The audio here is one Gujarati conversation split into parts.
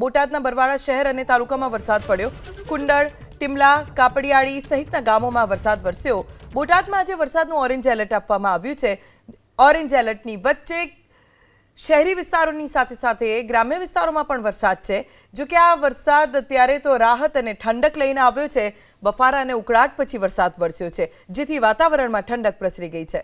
બોટાદના બરવાળા શહેર અને તાલુકામાં વરસાદ પડ્યો। કુંડળ, ટીમલા, કાપડિયાળી સહિતના ગામોમાં વરસાદ વરસ્યો। બોટાદમાં આજે વરસાદનું ઓરેન્જ એલર્ટ આપવામાં આવ્યું છે। ઓરેન્જ એલર્ટની વચ્ચે શહેરી વિસ્તારોની સાથે સાથે ગ્રામ્ય વિસ્તારોમાં પણ વરસાદ છે। જો કે આ વરસાદ અત્યારે તો રાહત અને ઠંડક લઈને આવ્યો છે। બફારા અને ઉકળાટ પછી વરસાદ વરસ્યો છે, જેથી વાતાવરણમાં ઠંડક પ્રસરી ગઈ છે।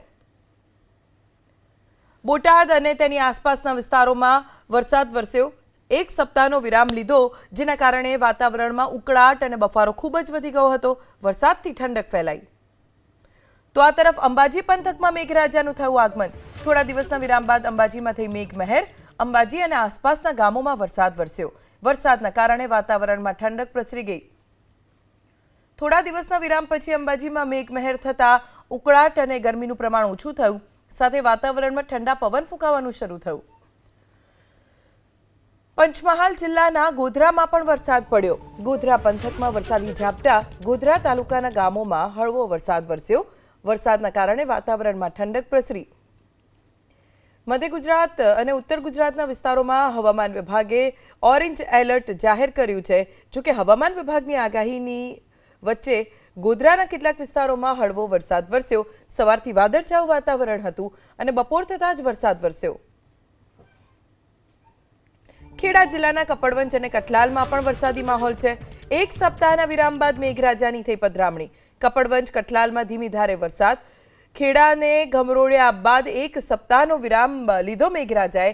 બોટાદ અને તેની આસપાસના વિસ્તારોમાં વરસાદ વરસ્યો। એક સપ્તાહનો વિરામ લીધો, જેના કારણે વાતાવરણમાં ઉકળાટ અને બફારો ખૂબ જ વધી ગયો હતો। વરસાદથી ઠંડક ફેલાઈ। તો આ તરફ અંબાજી પંથકમાં મેઘરાજાનું થયું આગમન। થોડા દિવસના વિરામ બાદ અંબાજીમાં થઈ મેઘમહેર। અંબાજી અને આસપાસના ગામોમાં વરસાદ વરસ્યો। વરસાદના કારણે વાતાવરણમાં ઠંડક પ્રસરી ગઈ। થોડા દિવસના વિરામ પછી અંબાજીમાં મેઘમહેર થતા ઉકળાટ અને ગરમીનું પ્રમાણ ઓછું થયું, સાથે વાતાવરણમાં ઠંડા પવન ફૂંકાવાનું શરૂ થયું। પંચમહાલ જિલ્લાના ગોધરામાં પણ વરસાદ પડ્યો। ગોધરા પંથકમાં વરસાદી ઝાપટા। ગોધરા તાલુકાના ગામોમાં હળવો વરસાદ વરસ્યો। વરસાદના કારણે વાતાવરણમાં ઠંડક પ્રસરી। મધ્ય ગુજરાત અને ઉત્તર ગુજરાતના વિસ્તારોમાં હવામાન વિભાગે ઓરેન્જ એલર્ટ જાહેર કર્યું છે। જો કે હવામાન વિભાગની આગાહીની વચ્ચે ગોધરાના કેટલાક વિસ્તારોમાં હળવો વરસાદ વરસ્યો। સવારથી વાદળછાયું વાતાવરણ હતું અને બપોર થતાં જ વરસાદ વરસ્યો। ખેડા જિલ્લાના કપડવંજ અને કઠલાલમાં પણ વરસાદી માહોલ છે। એક સપ્તાહના વિરામ બાદ મેઘરાજાની થઈ પધરામણી। કપડવંજ કઠલાલમાં ધીમી ધારે વરસાદ। ખેડાને ગમરોળ્યા બાદ એક સપ્તાહનો વિરામ લીધો મેઘરાજાએ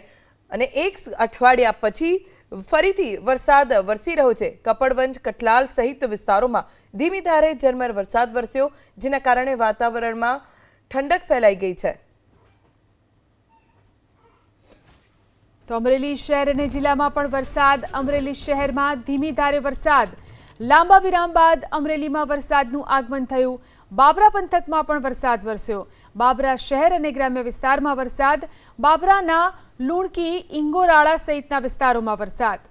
અને એક અઠવાડિયા પછી ફરીથી વરસાદ વરસી રહ્યો છે। કપડવંજ, કઠલાલ સહિત વિસ્તારોમાં ધીમી ધારે ઝરમર વરસાદ વરસ્યો, જેના કારણે વાતાવરણમાં ઠંડક ફેલાઈ ગઈ છે। તો અમરેલી શહેર અને જિલ્લામાં પણ વરસાદ। અમરેલી શહેરમાં ધીમી ધારે વરસાદ। લાંબા વિરામ બાદ અમરેલીમાં વરસાદનું આગમન થયું। બાબરા પંથકમાં પણ વરસાદ વરસ્યો। બાબરા શહેર અને ગ્રામ્ય વિસ્તારમાં વરસાદ। બાબરાના લુણકી, ઇંગોરાળા સહિતના વિસ્તારોમાં વરસાદ।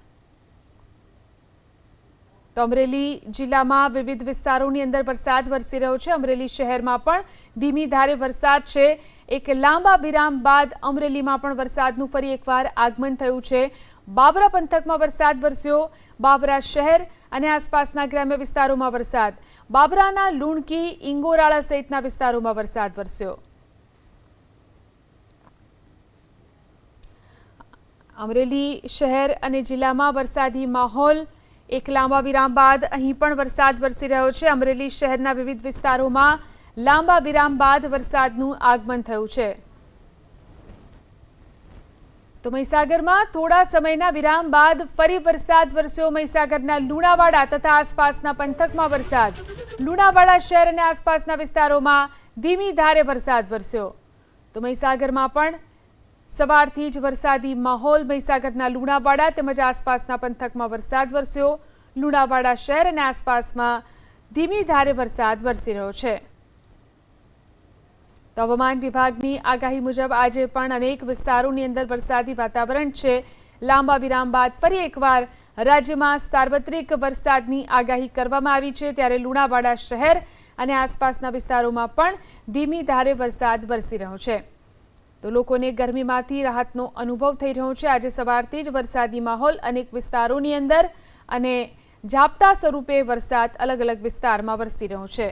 તો અમરેલી જિલ્લામાં વિવિધ વિસ્તારોની અંદર વરસાદ વરસી રહ્યો છે। અમરેલી શહેરમાં પણ ધીમી ધારે વરસાદ છે। એક લાંબા વિરામ બાદ અમરેલીમાં પણ વરસાદનું ફરી એકવાર આગમન થયું છે। બાબરા પંથકમાં વરસાદ વરસ્યો। બાબરા શહેર અને આસપાસના ગ્રામ્ય વિસ્તારોમાં વરસાદ। બાબરાના લુણકી, ઇંગોરાળા સહિતના વિસ્તારોમાં વરસાદ વરસ્યો। અમરેલી શહેર અને જિલ્લામાં વરસાદી માહોલ। એક લાંબા વિરામ બાદ અહીં પણ વરસાદ વરસી રહ્યો છે। અમરેલી શહેરના વિવિધ વિસ્તારોમાં લાંબા વિરામ બાદ વરસાદનું આગમન થયું છે। તો મહીસાગરમાં થોડા સમયના વિરામ બાદ ફરી વરસાદ વરસ્યો। મહીસાગરના લુણાવાડા તથા આસપાસના પંથકમાં વરસાદ। લુણાવાડા શહેર અને આસપાસના વિસ્તારોમાં ધીમી ધારે વરસાદ વરસ્યો। તો મહીસાગરમાં પણ સવારથી જ વરસાદી માહોલ। મહીસાગરના લુણાવાડા તેમજ આસપાસના પંથકમાં વરસાદ વરસ્યો। લુણાવાડા શહેર અને આસપાસમાં ધીમી ધારે વરસાદ વરસી રહ્યો છે। તો હવામાન વિભાગની આગાહી મુજબ આજે પણ અનેક વિસ્તારોની અંદર વરસાદી વાતાવરણ છે। લાંબા વિરામ બાદ ફરી એકવાર રાજ્યમાં સાર્વત્રિક વરસાદની આગાહી કરવામાં આવી છે, ત્યારે લુણાવાડા શહેર અને આસપાસના વિસ્તારોમાં પણ ધીમી ધારે વરસાદ વરસી રહ્યો છે। તો લોકોને ગરમીમાંથી રાહતનો અનુભવ થઈ રહ્યો છે। આજે સવારથી જ વરસાદી માહોલ અનેક વિસ્તારોની અંદર અને ઝાપટા સ્વરૂપે વરસાદ અલગ અલગ વિસ્તારમાં વરસી રહ્યો છે।